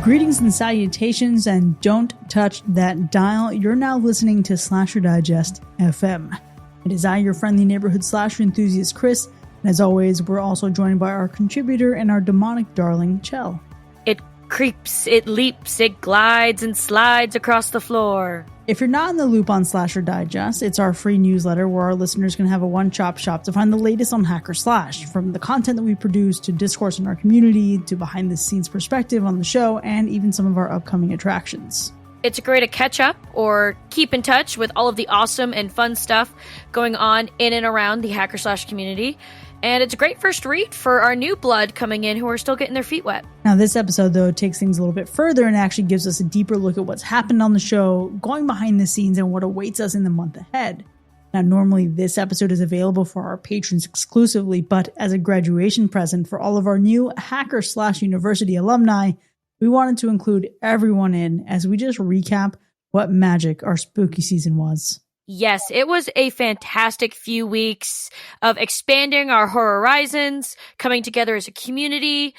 Greetings and salutations, and don't touch that dial. You're now listening to Slasher Digest FM. It is I, your friendly neighborhood slasher enthusiast, Chris, and as always, we're also joined by our contributor and our demonic darling, Chell. It creeps, it leaps, it glides and slides across the floor. If you're not in the loop on Slasher Digest, it's our free newsletter where our listeners can have a one-stop shop to find the latest on Hack or Slash, from the content that we produce to discourse in our community to behind-the-scenes perspective on the show and even some of our upcoming attractions. It's a great to catch up or keep in touch with all of the awesome and fun stuff going on in and around the Hack or Slash community. And it's a great first read for our new blood coming in who are still getting their feet wet. Now, this episode, though, takes things a little bit further and actually gives us a deeper look at what's happened on the show, going behind the scenes, and what awaits us in the month ahead. Now, normally this episode is available for our patrons exclusively, but as a graduation present for all of our new Hack or Slash University alumni, we wanted to include everyone in as we just recap what magic our spooky season was. Yes, it was a fantastic few weeks of expanding our horror horizons, coming together as a community,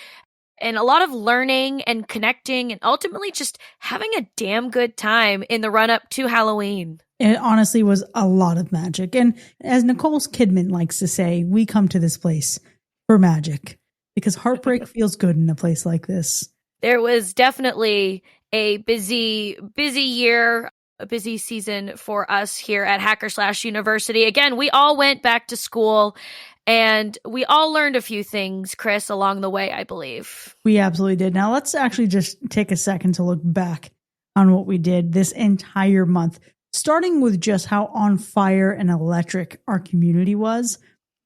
and a lot of learning and connecting, and ultimately just having a damn good time in the run-up to Halloween. It honestly was a lot of magic. And as Nicole Kidman likes to say, we come to this place for magic, because heartbreak feels good in a place like this. There was definitely a busy year, a busy season for us here at Hack or Slash University. Again, we all went back to school and we all learned a few things, Chris, along the way, I believe. We absolutely did. Now let's actually just take a second to look back on what we did this entire month, starting with just how on fire and electric our community was.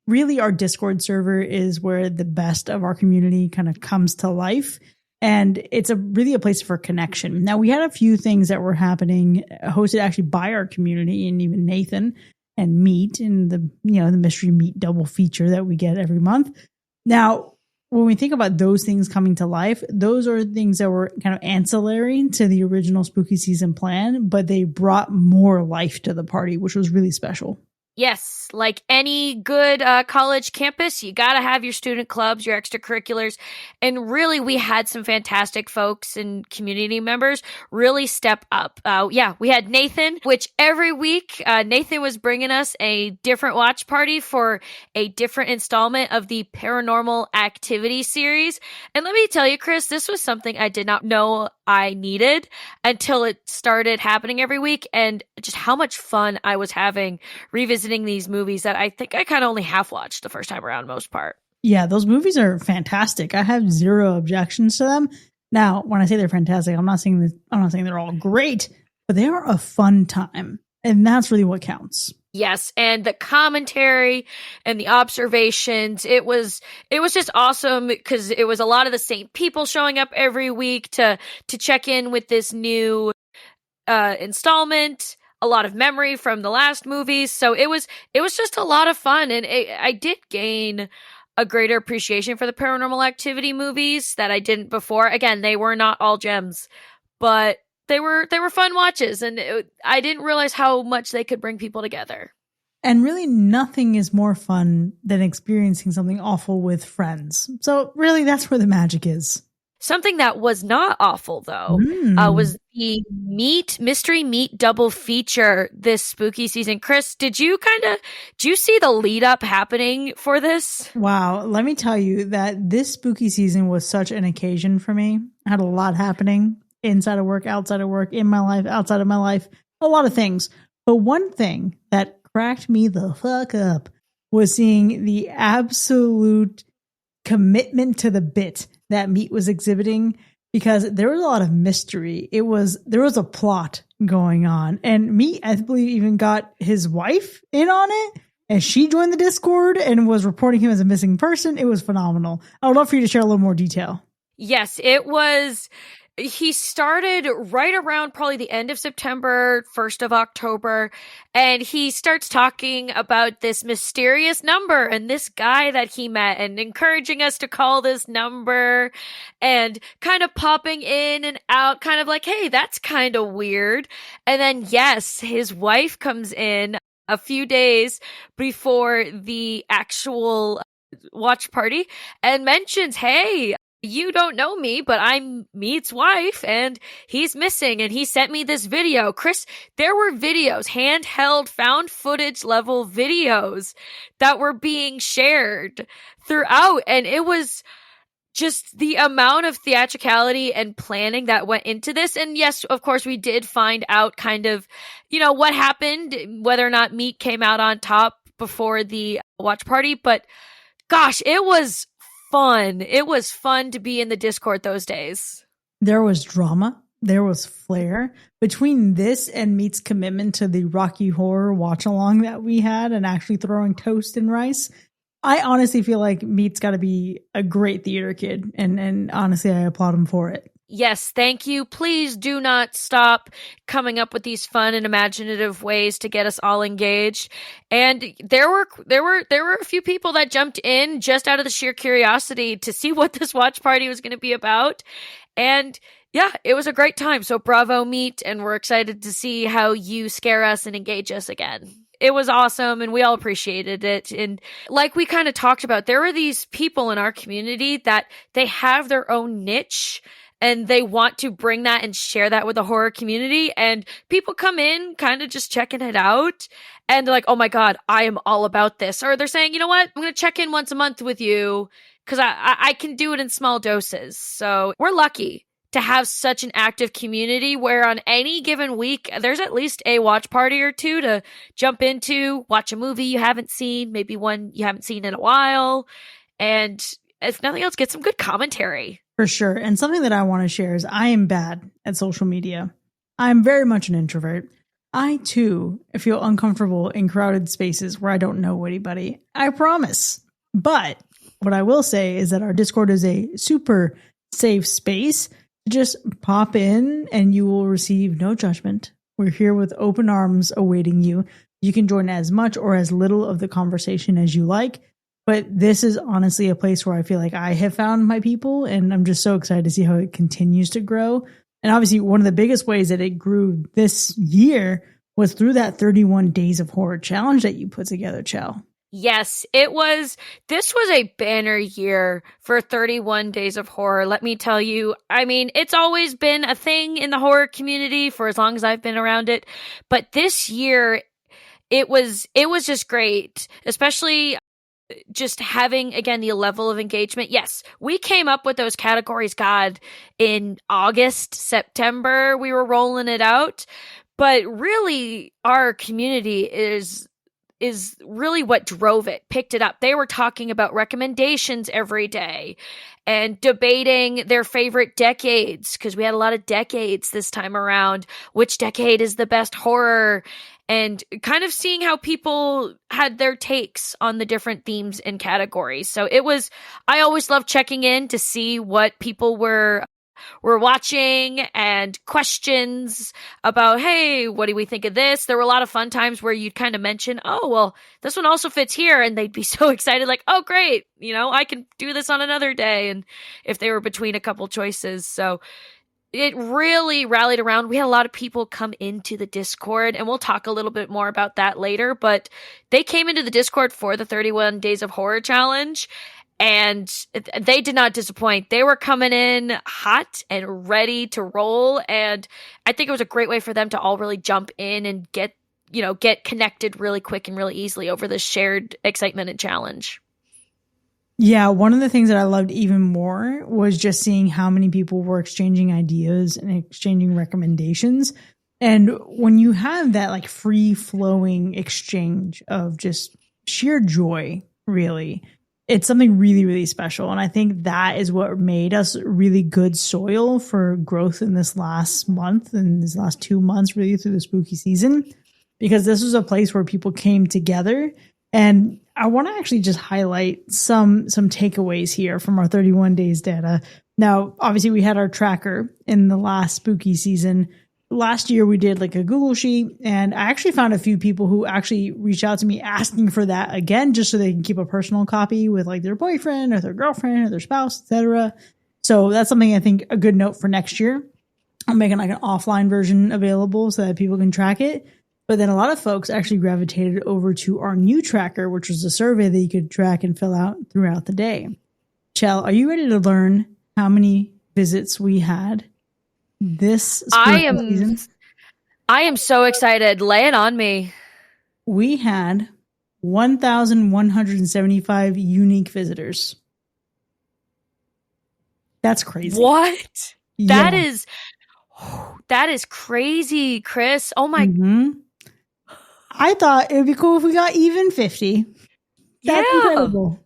Really, our Discord server is where the best of our community kind of comes to life. And it's really a place for connection. Now, we had a few things that were happening, hosted actually by our community, and even Nathan and Meat, and the mystery Meat double feature that we get every month. Now, when we think about those things coming to life, those are things that were kind of ancillary to the original spooky season plan, but they brought more life to the party, which was really special. Yes, like any good college campus, you got to have your student clubs, your extracurriculars. And really, we had some fantastic folks and community members really step up. We had Nathan, which every week, Nathan was bringing us a different watch party for a different installment of the Paranormal Activity series. And let me tell you, Chris, this was something I did not know I needed until it started happening every week, and just how much fun I was having revisiting these movies that I think I kind of only half watched the first time around, most part. Yeah, those movies are fantastic. I have zero objections to them. Now, when I say they're fantastic, I'm not saying they're all great, but they are a fun time, and that's really what counts. Yes, and the commentary and the observations, it was just awesome because it was a lot of the same people showing up every week to check in with this new installment, a lot of memory from the last movies. So it was just a lot of fun, and I did gain a greater appreciation for the Paranormal Activity movies that I didn't before. Again, they were not all gems, but they were fun watches, and I didn't realize how much they could bring people together. And really, nothing is more fun than experiencing something awful with friends. So really, that's where the magic is. Something that was not awful, though, was the Mystery Meat double feature this spooky season. Chris, did you see the lead up happening for this? Wow. Let me tell you that this spooky season was such an occasion for me. I had a lot happening. Inside of work, outside of work, in my life, outside of my life, a lot of things. But one thing that cracked me the fuck up was seeing the absolute commitment to the bit that Meat was exhibiting, because there was a lot of mystery. There was a plot going on, and Meat, I believe, even got his wife in on it, and she joined the Discord and was reporting him as a missing person. It was phenomenal. I would love for you to share a little more detail. Yes, it was. He started right around probably the end of September, 1st of October, and he starts talking about this mysterious number and this guy that he met and encouraging us to call this number and kind of popping in and out, kind of like, hey, that's kind of weird. And then, yes, his wife comes in a few days before the actual watch party and mentions, hey, you don't know me, but I'm Meat's wife and he's missing. And he sent me this video. Chris, there were videos, handheld, found footage level videos that were being shared throughout. And it was just the amount of theatricality and planning that went into this. And yes, of course, we did find out kind of, what happened, whether or not Meat came out on top before the watch party. But gosh, it was fun. It was fun to be in the Discord those days. There was drama. There was flair. Between this and Meat's commitment to the Rocky Horror watch along that we had and actually throwing toast and rice, I honestly feel like Meat's got to be a great theater kid. And honestly, I applaud him for it. Yes, thank you. Please do not stop coming up with these fun and imaginative ways to get us all engaged. And there were a few people that jumped in just out of the sheer curiosity to see what this watch party was going to be about. And yeah, it was a great time. So bravo, Meat, and we're excited to see how you scare us and engage us again. It was awesome and we all appreciated it. And like we kind of talked about, there were these people in our community that they have their own niche and they want to bring that and share that with the horror community. And people come in kind of just checking it out. And they're like, oh my God, I am all about this. Or they're saying, you know what? I'm going to check in once a month with you because I can do it in small doses. So we're lucky to have such an active community where on any given week, there's at least a watch party or two to jump into, watch a movie you haven't seen, maybe one you haven't seen in a while. And if nothing else, get some good commentary. For sure. And something that I want to share is I am bad at social media. I'm very much an introvert. I, too, feel uncomfortable in crowded spaces where I don't know anybody. I promise. But what I will say is that our Discord is a super safe space. Just pop in and you will receive no judgment. We're here with open arms awaiting you. You can join as much or as little of the conversation as you like. But this is honestly a place where I feel like I have found my people, and I'm just so excited to see how it continues to grow. And obviously, one of the biggest ways that it grew this year was through that 31 Days of Horror challenge that you put together, Chell. Yes, this was a banner year for 31 Days of Horror. Let me tell you, I mean, it's always been a thing in the horror community for as long as I've been around it. But this year, it was just great, especially just having, again, the level of engagement. Yes, we came up with those categories, God, in August, September, we were rolling it out. But really, our community is really what drove it, picked it up. They were talking about recommendations every day and debating their favorite decades, because we had a lot of decades this time around. Which decade is the best horror? And kind of seeing how people had their takes on the different themes and categories. So I always love checking in to see what people were watching and questions about, hey, what do we think of this? There were a lot of fun times where you'd kind of mention, oh, well, this one also fits here. And they'd be so excited, like, oh, great. I can do this on another day. And if they were between a couple choices. So it really rallied around. We had a lot of people come into the Discord, and we'll talk a little bit more about that later, but they came into the Discord for the 31 Days of Horror challenge, and they did not disappoint. They were coming in hot and ready to roll, and I think it was a great way for them to all really jump in and get connected really quick and really easily over the shared excitement and challenge. Yeah, one of the things that I loved even more was just seeing how many people were exchanging ideas and exchanging recommendations. And when you have that like free flowing exchange of just sheer joy, really, it's something really, really special. And I think that is what made us really good soil for growth in this last month and these last 2 months, really through the spooky season, because this was a place where people came together. And I want to actually just highlight some takeaways here from our 31 days data. Now, obviously, we had our tracker in the last spooky season. Last year, we did like a Google sheet, and I actually found a few people who actually reached out to me asking for that again, just so they can keep a personal copy with like their boyfriend or their girlfriend or their spouse, etc. So that's something I think a good note for next year. I'm making like an offline version available so that people can track it. But then a lot of folks actually gravitated over to our new tracker, which was a survey that you could track and fill out throughout the day. Chell, are you ready to learn how many visits we had this season? I am so excited. Lay it on me. We had 1,175 unique visitors. That's crazy. What? Yeah. That is crazy, Chris. Oh my. Mm-hmm. I thought it would be cool if we got even 50. That's incredible.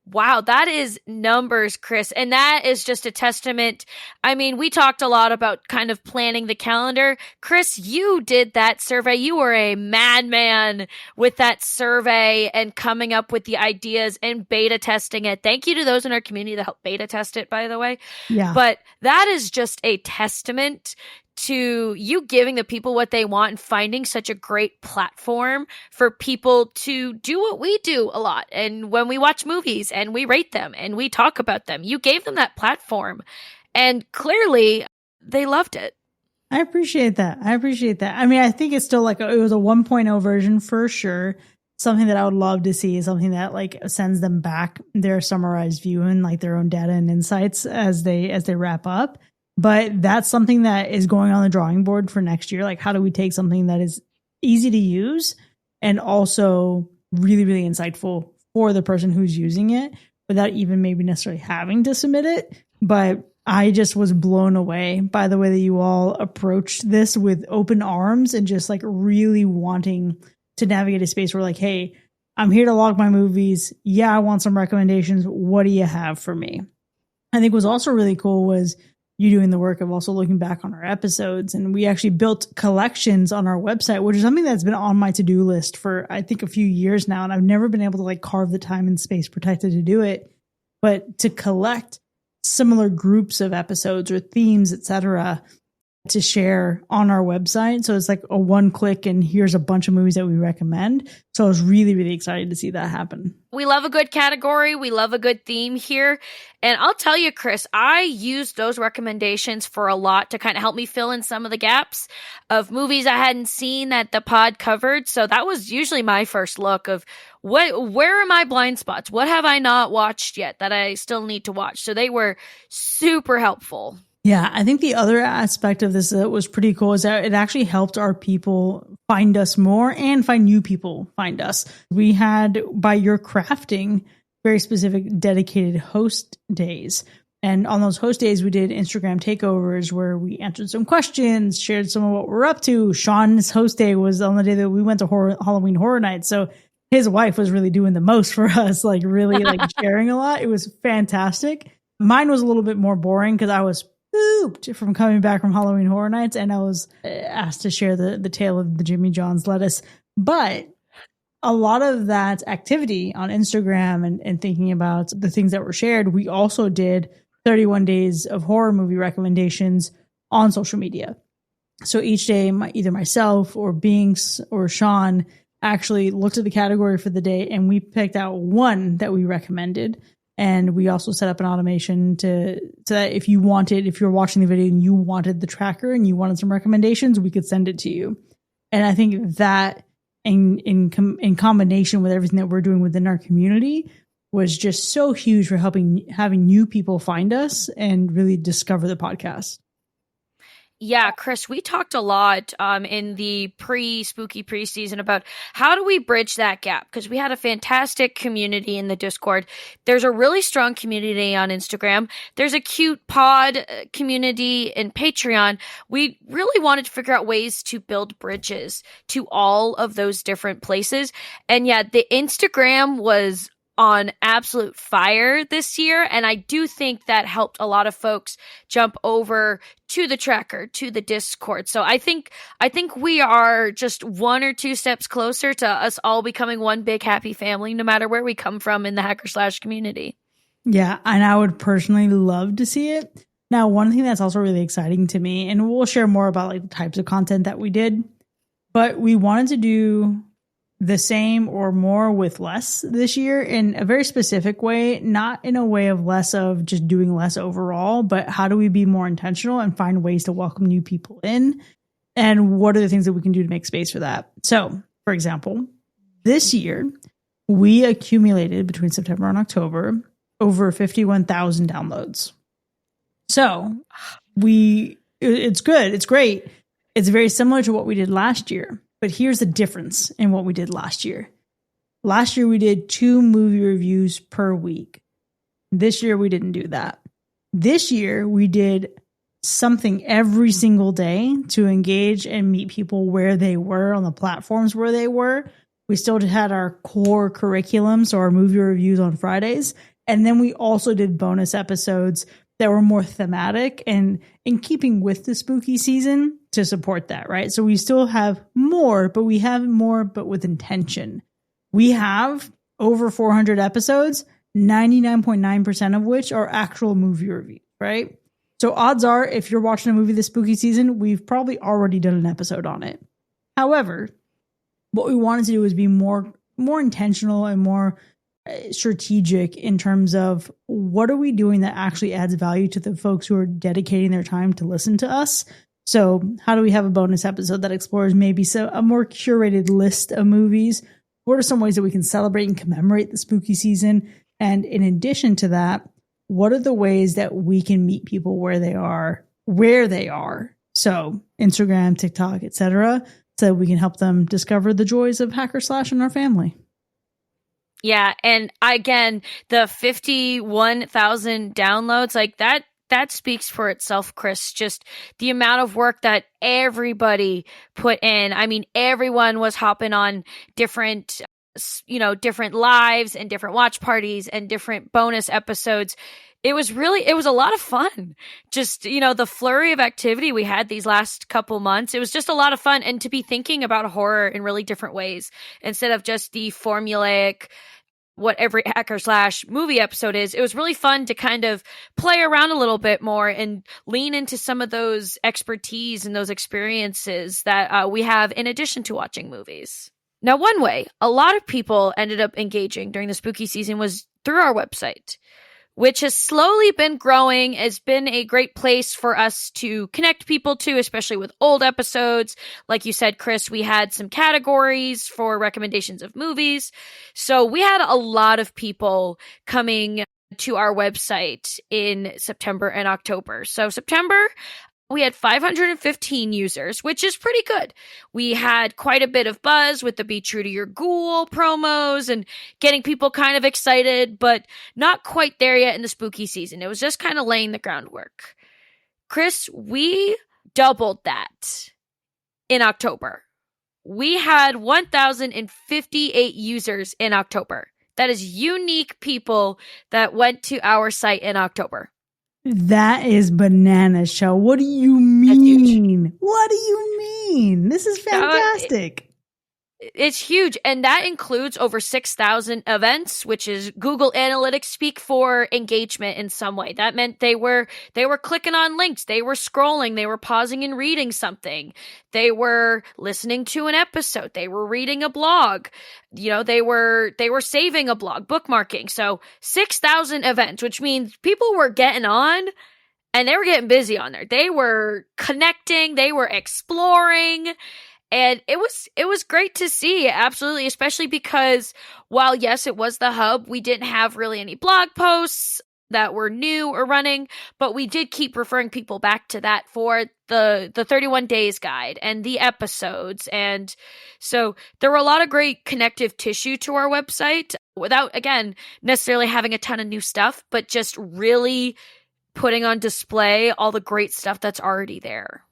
Wow, that is numbers, Chris. And that is just a testament. I mean, we talked a lot about kind of planning the calendar. Chris, you did that survey. You were a madman with that survey and coming up with the ideas and beta testing it. Thank you to those in our community that helped beta test it, by the way. Yeah. But that is just a testament to you giving the people what they want and finding such a great platform for people to do what we do a lot. And when we watch movies and we rate them and we talk about them, you gave them that platform. And clearly they loved it. I appreciate that. I mean, I think it's still like it was a 1.0 version for sure. Something that I would love to see is something that like sends them back their summarized view and like their own data and insights as they wrap up. But that's something that is going on the drawing board for next year. Like, how do we take something that is easy to use and also really, really insightful for the person who's using it without even maybe necessarily having to submit it? But I just was blown away by the way that you all approached this with open arms and just like really wanting to navigate a space where like, hey, I'm here to log my movies. Yeah, I want some recommendations. What do you have for me? I think was also really cool was you doing the work of also looking back on our episodes. And we actually built collections on our website, which is something that's been on my to-do list for, I think, a few years now. And I've never been able to like carve the time and space protected to do it. But to collect similar groups of episodes or themes, etc., to share on our website. So it's like a one click and here's a bunch of movies that we recommend. So I was really, really excited to see that happen. We love a good category. We love a good theme here. And I'll tell you, Chris, I used those recommendations for a lot to kind of help me fill in some of the gaps of movies I hadn't seen that the pod covered. So that was usually my first look of where are my blind spots? What have I not watched yet that I still need to watch? So they were super helpful. Yeah, I think the other aspect of this that was pretty cool is that it actually helped our people find us more and find new people find us. We had, by your crafting, very specific dedicated host days. And on those host days, we did Instagram takeovers where we answered some questions, shared some of what we're up to. Sean's host day was on the day that we went to Halloween Horror Night. So his wife was really doing the most for us, like really like sharing a lot. It was fantastic. Mine was a little bit more boring because I was pooped from coming back from Halloween Horror Nights, and I was asked to share the tale of the Jimmy John's lettuce. But a lot of that activity on Instagram and thinking about the things that were shared, we also did 31 days of horror movie recommendations on social media. So each day, either myself or Binks or Sean actually looked at the category for the day, and we picked out one that we recommended. And we also set up an automation to that if you're watching the video and you wanted the tracker and you wanted some recommendations, we could send it to you. And I think that in combination with everything that we're doing within our community was just so huge for having new people find us and really discover the podcast. Yeah, Chris, we talked a lot in the pre-spooky preseason about how do we bridge that gap? Because we had a fantastic community in the Discord. There's a really strong community on Instagram. There's a cute pod community in Patreon. We really wanted to figure out ways to build bridges to all of those different places. And yeah, the Instagram was on absolute fire this year. And I do think that helped a lot of folks jump over to the tracker, to the Discord. So I think we are just one or two steps closer to us all becoming one big happy family, no matter where we come from in the Hacker Slash community. Yeah. And I would personally love to see it. Now, one thing that's also really exciting to me, and we'll share more about like the types of content that we did, but we wanted to do the same or more with less this year in a very specific way, not in a way of less of just doing less overall, but how do we be more intentional and find ways to welcome new people in? And what are the things that we can do to make space for that? So, for example, this year, we accumulated between September and October over 51,000 downloads. So it's good. It's great. It's very similar to what we did last year. But here's the difference in what we did last year. Last year, we did 2 movie reviews per week. This year, we didn't do that. This year, we did something every single day to engage and meet people where they were on the platforms where they were. We still had our core curriculum, so our movie reviews on Fridays. And then we also did bonus episodes that were more thematic and in keeping with the spooky season to support that, right? So we still have more, but we have more, but with intention. We have over 400 episodes, 99.9% of which are actual movie reviews, right? So odds are, if you're watching a movie this spooky season, we've probably already done an episode on it. However, what we wanted to do is be more intentional and more strategic in terms of what are we doing that actually adds value to the folks who are dedicating their time to listen to us. So how do we have a bonus episode that explores maybe a more curated list of movies? What are some ways that we can celebrate and commemorate the spooky season? And in addition to that, what are the ways that we can meet people where they are? So Instagram, TikTok, etc., so we can help them discover the joys of Hacker Slash and our family. Yeah, and again, the 51,000 downloads, like that speaks for itself, Chris. Just the amount of work that everybody put in. I mean, everyone was hopping on different lives and different watch parties and different bonus episodes. It was a lot of fun. Just, the flurry of activity we had these last couple months, it was just a lot of fun. And to be thinking about horror in really different ways instead of just the formulaic, what every Hacker Slash movie episode is, it was really fun to kind of play around a little bit more and lean into some of those expertise and those experiences that we have in addition to watching movies. Now, one way a lot of people ended up engaging during the spooky season was through our website, which has slowly been growing, has been a great place for us to connect people to, especially with old episodes. Like you said, Chris, we had some categories for recommendations of movies. So we had a lot of people coming to our website in September and October. So September, we had 515 users, which is pretty good. We had quite a bit of buzz with the Be True to Your Ghoul promos and getting people kind of excited, but not quite there yet in the spooky season. It was just kind of laying the groundwork. Chris, we doubled that in October. We had 1,058 users in October. That is unique people that went to our site in October. That is bananas, Shell. What do you mean? What do you mean? This is fantastic. It's huge. And that includes over 6,000 events, which is Google Analytics speak for engagement in some way. That meant they were clicking on links. They were scrolling. They were pausing and reading something. They were listening to an episode. They were reading a blog. They were saving a blog, bookmarking. So 6,000 events, which means people were getting on and they were getting busy on there. They were connecting. They were exploring. And it was great to see, absolutely, especially because while, yes, it was the hub, we didn't have really any blog posts that were new or running, but we did keep referring people back to that for the 31 Days Guide and the episodes. And so there were a lot of great connective tissue to our website without, again, necessarily having a ton of new stuff, but just really putting on display all the great stuff that's already there.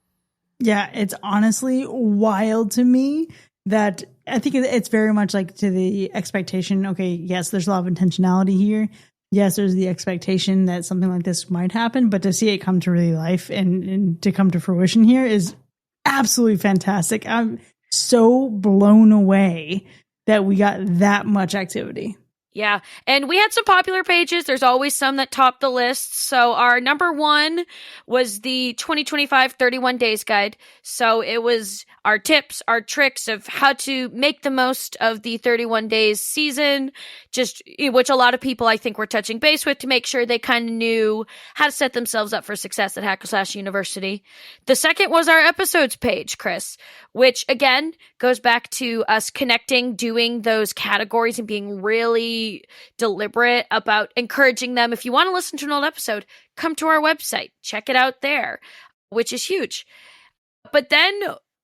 Yeah, it's honestly wild to me that I think it's very much like to the expectation. Okay, yes, there's a lot of intentionality here. Yes, there's the expectation that something like this might happen, but to see it come to really life and to come to fruition here is absolutely fantastic. I'm so blown away that we got that much activity. Yeah, and we had some popular pages. There's always some that top the list. So our number one was the 2025 31 Days Guide. So it was our tips, our tricks of how to make the most of the 31 days season, which a lot of people I think were touching base with to make sure they kind of knew how to set themselves up for success at Hacker Slash University. The second was our episodes page, Chris, which again goes back to us connecting, doing those categories and being really really deliberate about encouraging them. If you want to listen to an old episode, come to our website, check it out there, which is huge. But then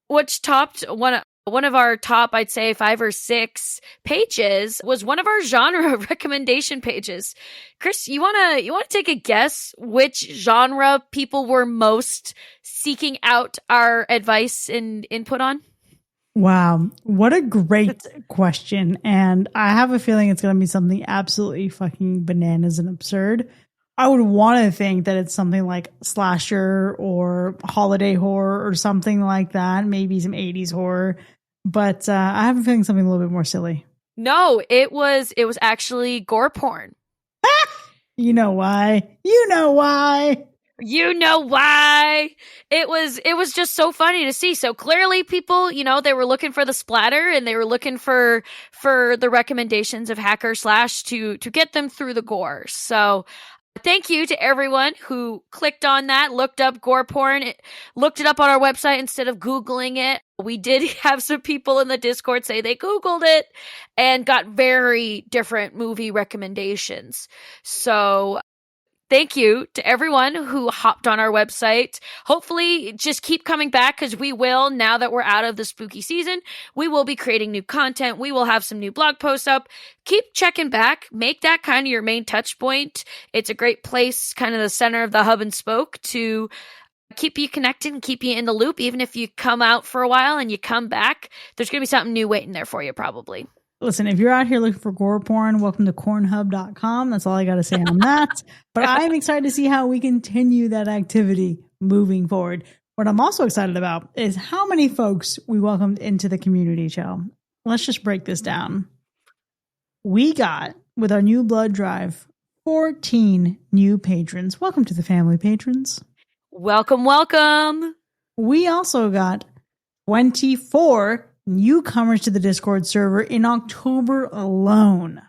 what's topped one of our top, I'd say 5 or 6 pages was one of our genre recommendation pages. Chris, you wanna take a guess which genre people were most seeking out our advice and input on? Wow, what a great question. And I have a feeling it's going to be something absolutely fucking bananas and absurd. I would want to think that it's something like slasher or holiday horror or something like that, maybe some 80s horror. But I have a feeling something a little bit more silly. No, it was actually gore porn. You know why? You know why? You know why? It was just so funny to see. So clearly people, they were looking for the splatter and they were looking for the recommendations of Hack or Slash to get them through the gore. So thank you to everyone who clicked on that, looked up gore porn, looked it up on our website instead of Googling it. We did have some people in the Discord say they Googled it and got very different movie recommendations. So thank you to everyone who hopped on our website. Hopefully just keep coming back because we will, now that we're out of the spooky season, we will be creating new content. We will have some new blog posts up. Keep checking back. Make that kind of your main touch point. It's a great place, kind of the center of the hub and spoke to keep you connected and keep you in the loop. Even if you come out for a while and you come back, there's going to be something new waiting there for you probably. Listen, if you're out here looking for gore porn, welcome to cornhub.com. That's all I got to say on that. But I'm excited to see how we continue that activity moving forward. What I'm also excited about is how many folks we welcomed into the community show. Let's just break this down. We got, with our new blood drive, 14 new patrons. Welcome to the family, patrons. Welcome, welcome. We also got 24 newcomers to the Discord server in October alone.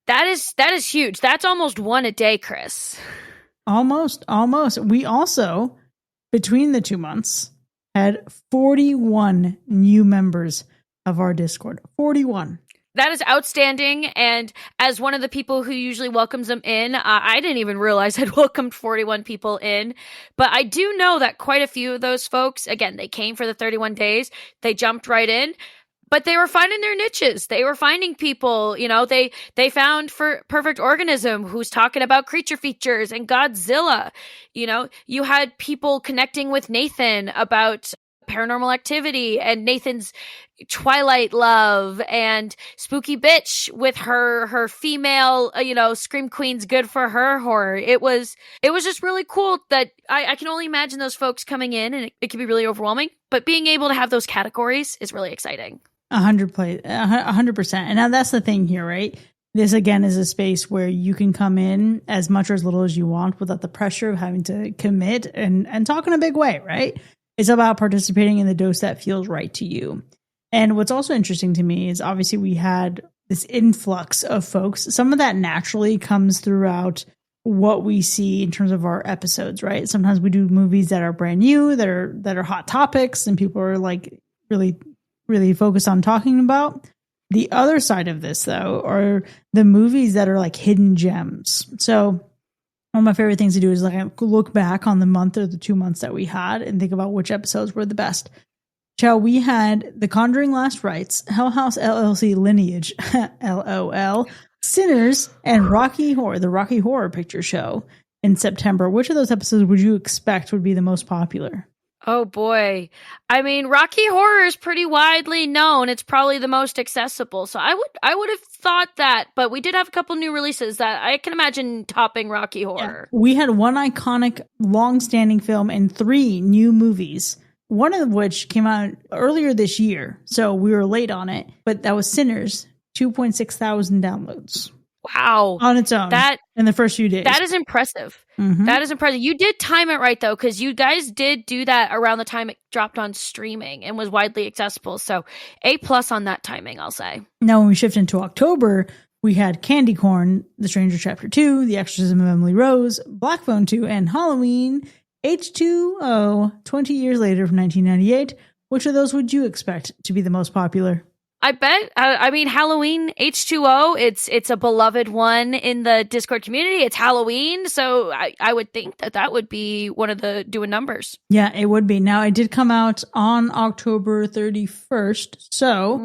That is huge. That's almost one a day, Chris. Almost. We also, between the 2 months, had 41 new members of our Discord. 41. That is outstanding. And as one of the people who usually welcomes them in, I didn't even realize I'd welcomed 41 people in. But I do know that quite a few of those folks, again, they came for the 31 days. They jumped right in. But they were finding their niches. They were finding people, they found for Perfect Organism who's talking about creature features and Godzilla. You had people connecting with Nathan about Paranormal Activity and Nathan's Twilight love and Spooky Bitch with her female, Scream Queen's good for her horror. It was just really cool that I can only imagine those folks coming in and it can be really overwhelming, but being able to have those categories is really exciting. 100%. And now that's the thing here, right? This again is a space where you can come in as much or as little as you want without the pressure of having to commit and talk in a big way, right? It's about participating in the dose that feels right to you. And what's also interesting to me is obviously we had this influx of folks. Some of that naturally comes throughout what we see in terms of our episodes, right? Sometimes we do movies that are brand new, that are hot topics, and people are like really, really focused on talking about. The other side of this, though, are the movies that are like hidden gems. So one of my favorite things to do is like look back on the month or the 2 months that we had and think about which episodes were the best. Chow, we had The Conjuring Last Rites, Hell House LLC Lineage, LOL, Sinners, and Rocky Horror, the Rocky Horror Picture Show in September. Which of those episodes would you expect would be the most popular? Oh boy. I mean, Rocky Horror is pretty widely known. It's probably the most accessible. So I would have thought that, but we did have a couple new releases that I can imagine topping Rocky Horror. Yeah. We had one iconic long-standing film and 3 new movies. One of which came out earlier this year, so we were late on it. But that was Sinners, 2.6 thousand downloads. Wow. On its own. That in the first few days. That is impressive. Mm-hmm. That is impressive. You did time it right, though, because you guys did do that around the time it dropped on streaming and was widely accessible. So A+ on that timing, I'll say. Now, when we shift into October, we had Candy Corn, The Stranger Chapter 2, The Exorcism of Emily Rose, Black Phone 2, and Halloween H2O 20 years later from 1998. Which of those would you expect to be the most popular? I bet. I mean, Halloween H2O. It's a beloved one in the Discord community. It's Halloween, so I would think that would be one of the doing numbers. Yeah, it would be. Now, it did come out on October 31st. So,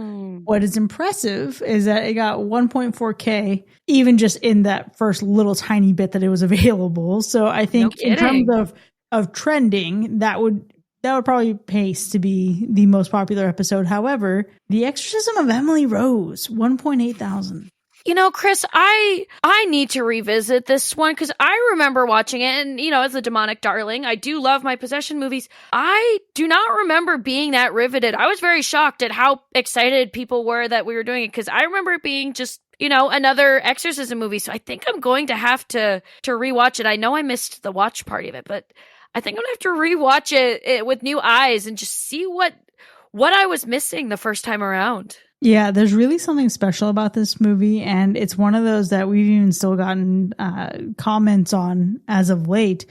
what is impressive is that it got 1.4K, even just in that first little tiny bit that it was available. So, I think in terms of trending, that would probably pace to be the most popular episode. However, The Exorcism of Emily Rose, 1.8 thousand. You know, Chris, I need to revisit this one because I remember watching it, and, you know, as a demonic darling, I do love my possession movies. I do not remember being that riveted. I was very shocked at how excited people were that we were doing it, because I remember it being just, you know, another exorcism movie. So I think I'm going to have to rewatch it. I know I missed the watch party of it, but I think I'm gonna have to rewatch it with new eyes and just see what I was missing the first time around. Yeah, there's really something special about this movie, and it's one of those that we've even still gotten comments on as of late,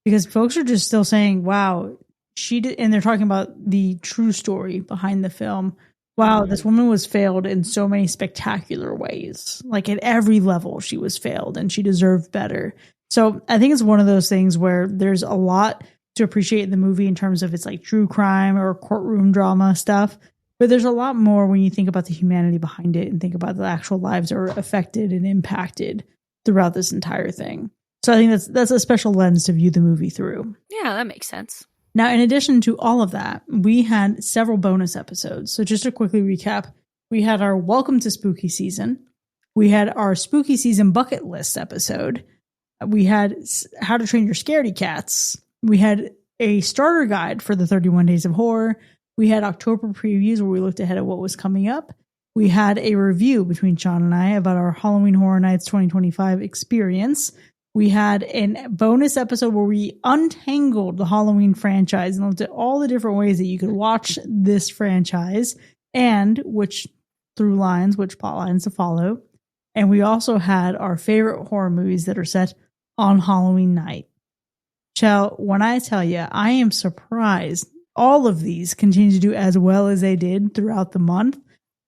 because folks are just still saying, wow, she did, and they're talking about the true story behind the film. Wow, this woman was failed in so many spectacular ways. Like at every level she was failed, and she deserved better. So I think it's one of those things where there's a lot to appreciate in the movie in terms of its like true crime or courtroom drama stuff. But there's a lot more when you think about the humanity behind it and think about the actual lives that are affected and impacted throughout this entire thing. So I think that's a special lens to view the movie through. Yeah, that makes sense. Now, in addition to all of that, we had several bonus episodes. So just to quickly recap, we had our Welcome to Spooky Season. We had our Spooky Season Bucket List episode. We had How to Train Your Scaredy Cats. We had a starter guide for the 31 Days of Horror. We had October previews where we looked ahead at what was coming up. We had a review between Sean and I about our Halloween Horror Nights 2025 experience. We had a bonus episode where we untangled the Halloween franchise and looked at all the different ways that you could watch this franchise and which through lines, which plot lines to follow. And we also had our favorite horror movies that are set on Halloween night. Chell, when I tell you, I am surprised all of these continue to do as well as they did throughout the month.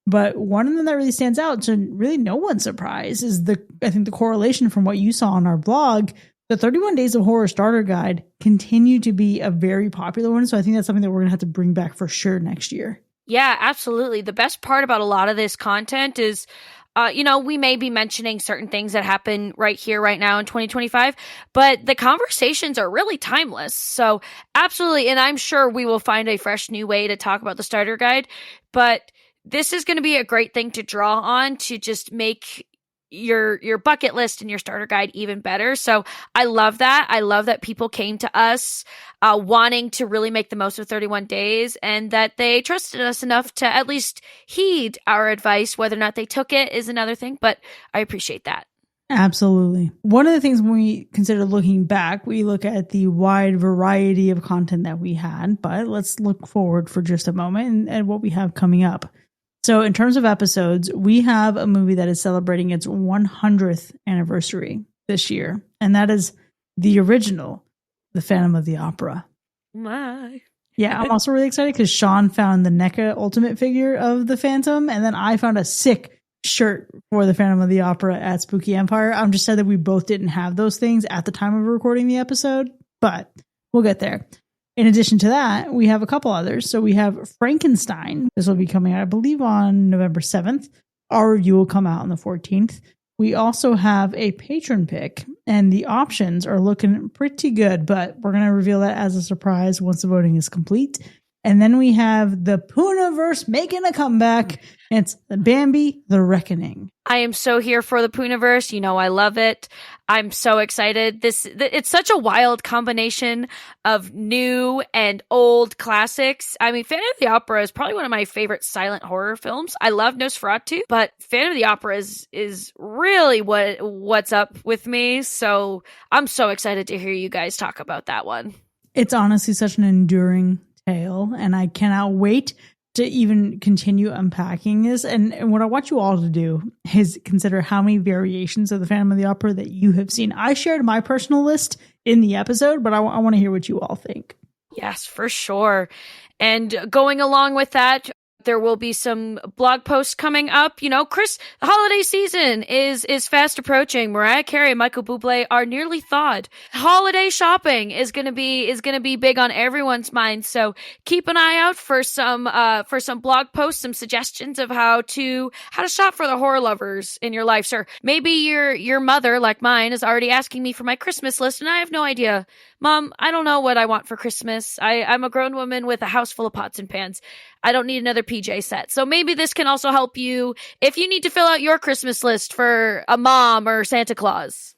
But one of them that really stands out to really no one's surprise is I think the correlation from what you saw on our blog. The 31 Days of Horror starter guide continued to be a very popular one. So I think that's something that we're going to have to bring back for sure next year. Yeah, absolutely. The best part about a lot of this content is you know, we may be mentioning certain things that happen right here, right now in 2025, but the conversations are really timeless. So absolutely. And I'm sure we will find a fresh new way to talk about the starter guide, but this is going to be a great thing to draw on to just make your bucket list and your starter guide even better. So I love that. I love that people came to us wanting to really make the most of 31 days and that they trusted us enough to at least heed our advice. Whether or not they took it is another thing, but I appreciate that. Absolutely. One of the things when we consider looking back, we look at the wide variety of content that we had, but let's look forward for just a moment and what we have coming up. So in terms of episodes, we have a movie that is celebrating its 100th anniversary this year, and that is the original, The Phantom of the Opera. My. Yeah, I'm also really excited because Sean found the NECA Ultimate figure of the Phantom, and then I found a sick shirt for the Phantom of the Opera at Spooky Empire. I'm just sad that we both didn't have those things at the time of recording the episode, but we'll get there. In addition to that, we have a couple others. So we have Frankenstein. This will be coming out, I believe, on November 7th. Our review will come out on the 14th. We also have a patron pick, and the options are looking pretty good, but we're going to reveal that as a surprise once the voting is complete. And then we have the Poonaverse making a comeback. It's Bambi, The Reckoning. I am so here for the Poonaverse. You know, I love it. I'm so excited. It's such a wild combination of new and old classics. I mean, Phantom of the Opera is probably one of my favorite silent horror films. I love Nosferatu, but Phantom of the Opera is really what's up with me. So I'm so excited to hear you guys talk about that one. It's honestly such an enduring tale, and I cannot wait to even continue unpacking this. And what I want you all to do is consider how many variations of the Phantom of the Opera that you have seen. I shared my personal list in the episode, but I want to hear what you all think. Yes, for sure. And going along with that, There will be some blog posts coming up. You know, Chris, the holiday season is fast approaching. Mariah Carey and Michael Bublé are nearly thawed. Holiday shopping is gonna be big on everyone's mind. So keep an eye out for some blog posts, some suggestions of how to shop for the horror lovers in your life. Sir, maybe your mother, like mine, is already asking me for my Christmas list, and I have no idea. Mom, I don't know what I want for Christmas. I'm a grown woman with a house full of pots and pans. I don't need another PJ set. So maybe this can also help you if you need to fill out your Christmas list for a mom or Santa Claus.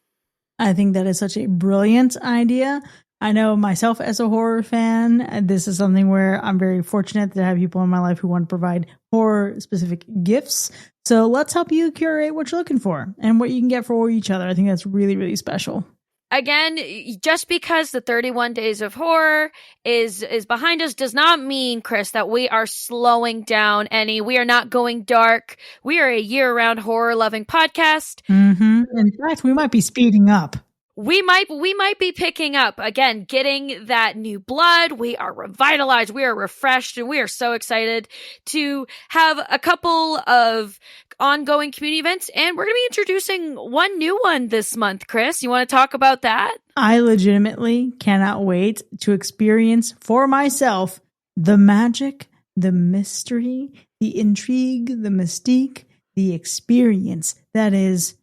I think that is such a brilliant idea. I know myself as a horror fan, this is something where I'm very fortunate to have people in my life who want to provide horror-specific gifts. So let's help you curate what you're looking for and what you can get for each other. I think that's really, really special. Again, just because the 31 Days of Horror is behind us does not mean, Chris, that we are slowing down any. We are not going dark. We are a year-round horror-loving podcast. Mm-hmm. In fact, we might be speeding up. We might be picking up again, getting that new blood. We are revitalized. We are refreshed, and we are so excited to have a couple of ongoing community events. And we're going to be introducing one new one this month. Chris, you want to talk about that? I legitimately cannot wait to experience for myself the magic, the mystery, the intrigue, the mystique, the experience that is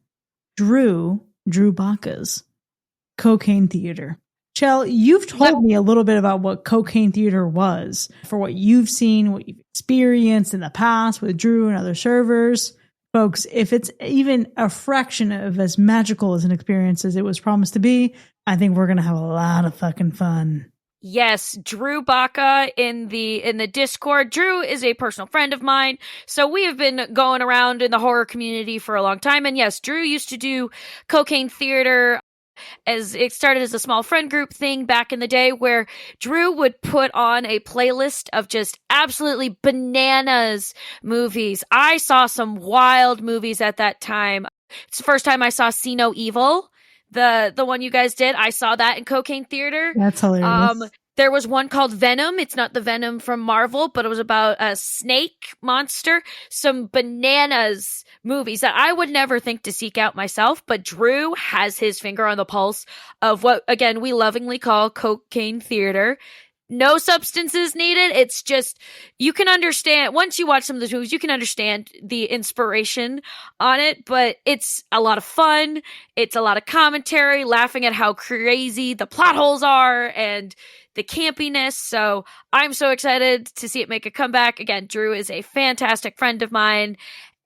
Drew Baca's Cocaine Theater. Chell, you've told me a little bit about what Cocaine Theater was, for what you've seen, what you've experienced in the past with Drew and other servers. Folks, if it's even a fraction of as magical as an experience as it was promised to be, I think we're going to have a lot of fucking fun. Yes, Drew Baca in the Discord. Drew is a personal friend of mine, so we have been going around in the horror community for a long time. And yes, Drew used to do Cocaine Theater. As it started as a small friend group thing back in the day, where Drew would put on a playlist of just absolutely bananas movies. I saw some wild movies at that time. It's the first time I saw See No Evil, the one you guys did. I saw that in Cocaine Theater. That's hilarious. There was one called Venom. It's not the Venom from Marvel, but it was about a snake monster. Some bananas movies that I would never think to seek out myself, but Drew has his finger on the pulse of what, again, we lovingly call Cocaine Theater. No substances needed. It's just, you can understand, once you watch some of those movies, you can understand the inspiration on it, but it's a lot of fun. It's a lot of commentary, laughing at how crazy the plot holes are and the campiness. So I'm so excited to see it make a comeback. Again, Drew is a fantastic friend of mine,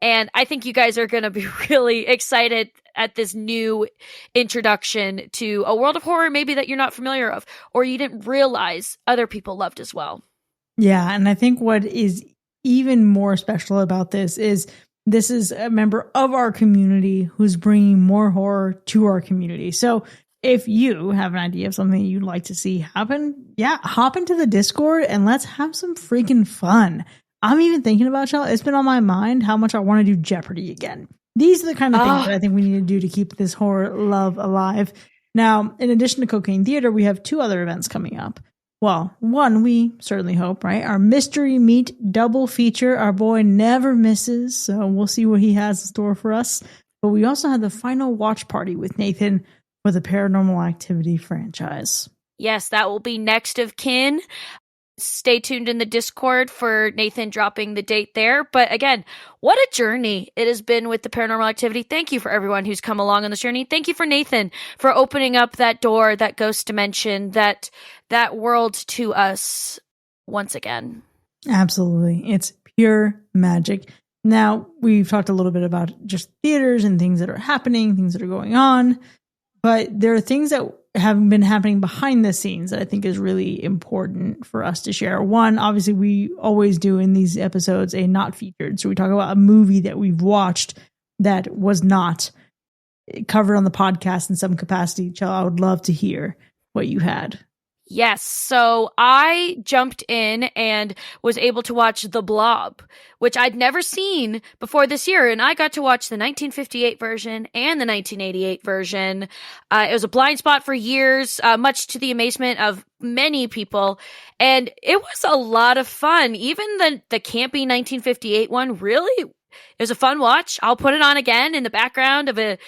and I think you guys are going to be really excited at this new introduction to a world of horror maybe that you're not familiar of, or you didn't realize other people loved as well. Yeah, and I think what is even more special about this is a member of our community who's bringing more horror to our community. So if you have an idea of something you'd like to see happen, hop into the Discord and let's have some freaking fun. I'm even thinking about, y'all, it's been on my mind how much I want to do Jeopardy again. These are the kind of things that I think we need to do to keep this horror love alive. Now, in addition to Cocaine Theater, we have two other events coming up. Well, one, we certainly hope, right? Our Mystery Meat double feature. Our boy never misses, so we'll see what he has in store for us. But we also have the final watch party with Nathan for the Paranormal Activity franchise. Yes, that will be next of kin. Stay tuned in the Discord for Nathan dropping the date there. But again, what a journey it has been with the Paranormal Activity. Thank you for everyone who's come along on this journey. Thank you for Nathan for opening up that door, that ghost dimension, that world to us once again. Absolutely. It's pure magic. Now, we've talked a little bit about just theaters and things that are happening, things that are going on, but there are things that have been happening behind the scenes that I think is really important for us to share. One, obviously, we always do in these episodes a not featured. So we talk about a movie that we've watched that was not covered on the podcast in some capacity. Chell, I would love to hear what you had. Yes. So I jumped in and was able to watch The Blob, which I'd never seen before this year. And I got to watch the 1958 version and the 1988 version. It was a blind spot for years, much to the amazement of many people. And it was a lot of fun. Even the campy 1958 one, really, it was a fun watch. I'll put it on again in the background of a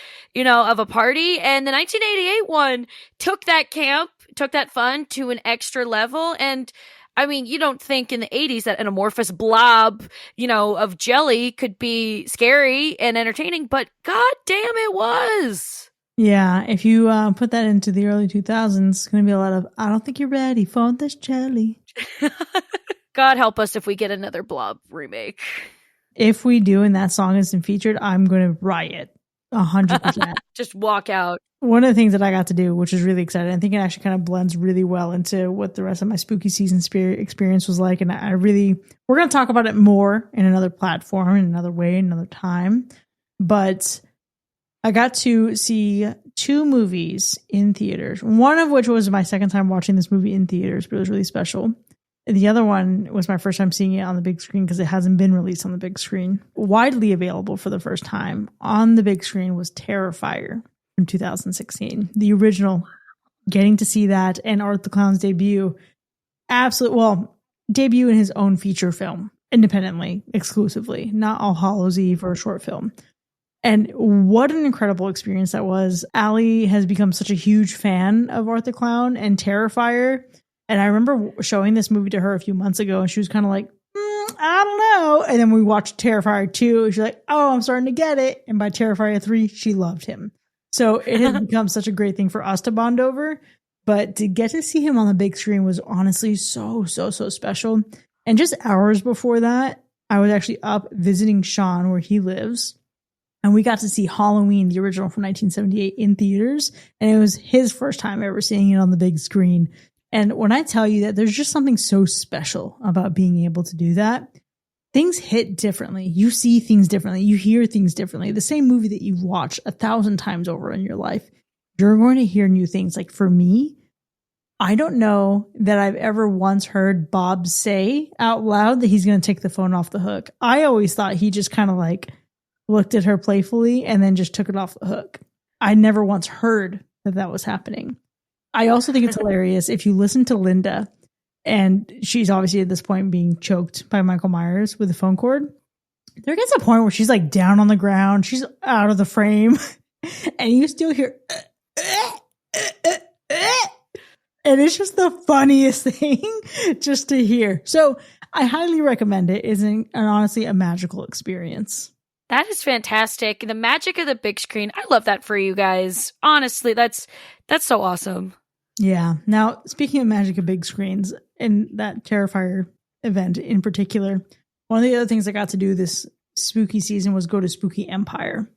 party. And the 1988 one took that fun to an extra level. And I mean, you don't think in the 80s that an amorphous blob, of jelly could be scary and entertaining, but god damn it was. Yeah, if you put that into the early 2000s, it's going to be a lot of, I don't think you're ready for this jelly. God help us if we get another Blob remake. If we do and that song isn't featured, I'm going to riot 100%. Just walk out. One of the things that I got to do, which is really exciting, I think it actually kind of blends really well into what the rest of my spooky season experience was like. And we're going to talk about it more in another platform, in another way, another time. But I got to see 2 movies in theaters, one of which was my second time watching this movie in theaters, but it was really special. The other one was my first time seeing it on the big screen because it hasn't been released on the big screen. Widely available for the first time on the big screen was Terrifier from 2016. The original, getting to see that, and Art the Clown's debut. Debut in his own feature film, independently, exclusively, not All Hallows Eve or a short film. And what an incredible experience that was. Allie has become such a huge fan of Art the Clown and Terrifier. And I remember showing this movie to her a few months ago, and she was kind of like, I don't know. And then we watched Terrifier 2, and she's like, oh, I'm starting to get it. And by Terrifier 3, she loved him. So it has become such a great thing for us to bond over. But to get to see him on the big screen was honestly so, so, so special. And just hours before that, I was actually up visiting Sean where he lives. And we got to see Halloween, the original from 1978, in theaters. And it was his first time ever seeing it on the big screen. And when I tell you that there's just something so special about being able to do that, things hit differently. You see things differently. You hear things differently. The same movie that you've watched 1,000 times over in your life, you're going to hear new things. Like for me, I don't know that I've ever once heard Bob say out loud that he's going to take the phone off the hook. I always thought he just kind of like looked at her playfully and then just took it off the hook. I never once heard that was happening. I also think it's hilarious if you listen to Linda, and she's obviously at this point being choked by Michael Myers with a phone cord. There gets a point where she's like down on the ground. She's out of the frame and you still hear, and it's just the funniest thing just to hear. So I highly recommend it. It's honestly a magical experience. That is fantastic. The magic of the big screen. I love that for you guys. Honestly, that's so awesome. Yeah. Now, speaking of magic of big screens and that Terrifier event in particular, one of the other things I got to do this spooky season was go to Spooky Empire.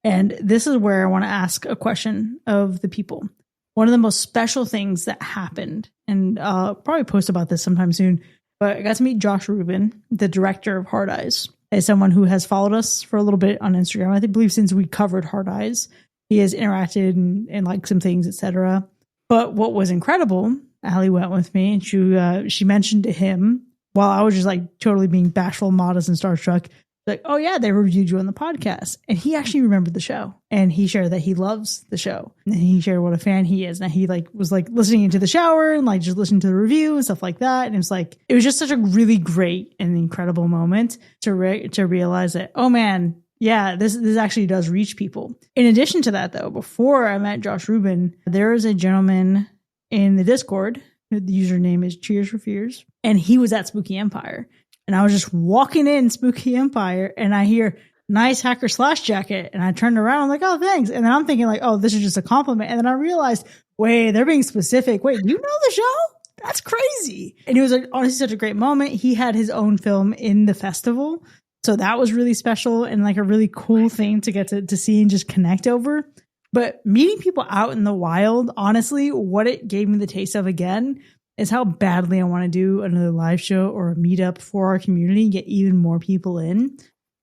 And this is where I want to ask a question of the people. One of the most special things that happened, and I'll probably post about this sometime soon, but I got to meet Josh Rubin, the director of Hard Eyes, as someone who has followed us for a little bit on Instagram. I believe since we covered Hard Eyes, he has interacted and liked some things, etc. But what was incredible, Allie went with me, and she mentioned to him while I was just like totally being bashful, modest, and starstruck, like, oh yeah, they reviewed you on the podcast. And he actually remembered the show, and he shared that he loves the show, and he shared what a fan he is. And he was listening into the shower and just listening to the review and stuff like that. And it was just such a really great and incredible moment to realize that, oh man, yeah, this actually does reach people. In addition to that, though, before I met Josh Rubin, there is a gentleman in the Discord. The username is Cheers for Fears, and he was at Spooky Empire. And I was just walking in Spooky Empire, and I hear nice hacker slash jacket, and I turned around. I'm like, oh, thanks. And then I'm thinking like, oh, this is just a compliment. And then I realized, wait, they're being specific. Wait, you know the show? That's crazy. And it was honestly such a great moment. He had his own film in the festival. So that was really special and like a really cool thing to get to see and just connect over. But meeting people out in the wild, honestly, what it gave me the taste of again is how badly I want to do another live show or a meetup for our community and get even more people in.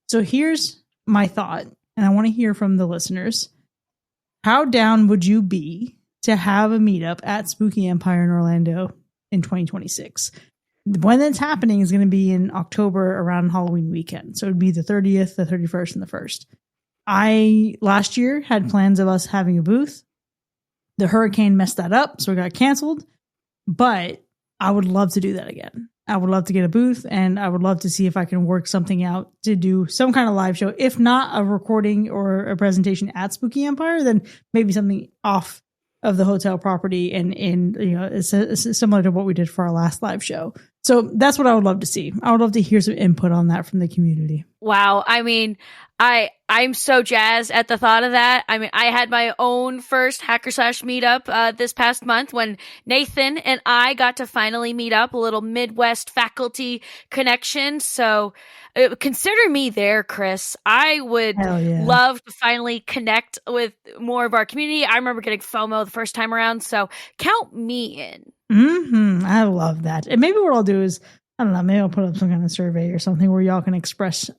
So here's my thought, and I want to hear from the listeners. How down would you be to have a meetup at Spooky Empire in Orlando in 2026. When that's happening is going to be in October around Halloween weekend. So it would be the 30th, the 31st, and the 1st. I, last year, had plans of us having a booth. The hurricane messed that up, so it got canceled. But I would love to do that again. I would love to get a booth, and I would love to see if I can work something out to do some kind of live show. If not a recording or a presentation at Spooky Empire, then maybe something off of the hotel property and it's similar to what we did for our last live show. So that's what I would love to see. I would love to hear some input on that from the community. Wow. I mean, I'm so jazzed at the thought of that. I mean, I had my own first Hacker Slash meetup this past month when Nathan and I got to finally meet up, a little Midwest faculty connection. So consider me there, Chris. I would love to finally connect with more of our community. I remember getting FOMO the first time around, so count me in. I love that. And maybe what I'll do is, I don't know, maybe I'll put up some kind of survey or something where y'all can express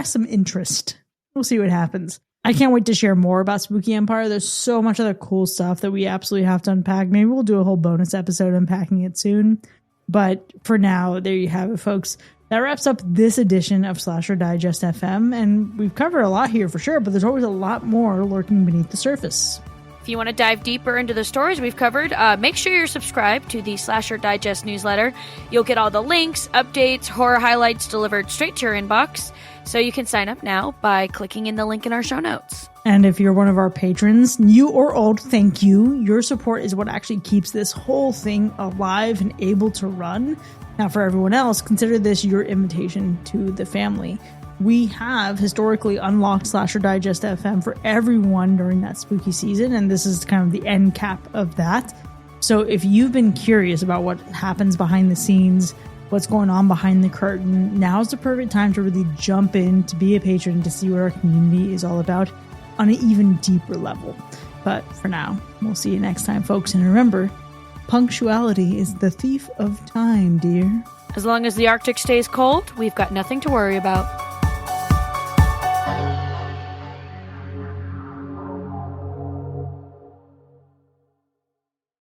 some interest. We'll see what happens. I can't wait to share more about Spooky Empire. There's so much other cool stuff that we absolutely have to unpack. Maybe we'll do a whole bonus episode unpacking it soon. But for now, there you have it, folks. That wraps up this edition of Slasher Digest FM. And we've covered a lot here for sure, but there's always a lot more lurking beneath the surface. If you want to dive deeper into the stories we've covered, make sure you're subscribed to the Slasher Digest newsletter. You'll get all the links, updates, horror highlights delivered straight to your inbox. So you can sign up now by clicking in the link in our show notes. And if you're one of our patrons, new or old, thank you. Your support is what actually keeps this whole thing alive and able to run. Now, for everyone else, consider this your invitation to the family. We have historically unlocked Slasher Digest FM for everyone during that spooky season, and this is kind of the end cap of that. So if you've been curious about what happens behind the scenes, what's going on behind the curtain, now's the perfect time to really jump in, to be a patron, to see what our community is all about on an even deeper level. But for now, we'll see you next time, folks. And remember, punctuality is the thief of time, dear. As long as the Arctic stays cold, we've got nothing to worry about.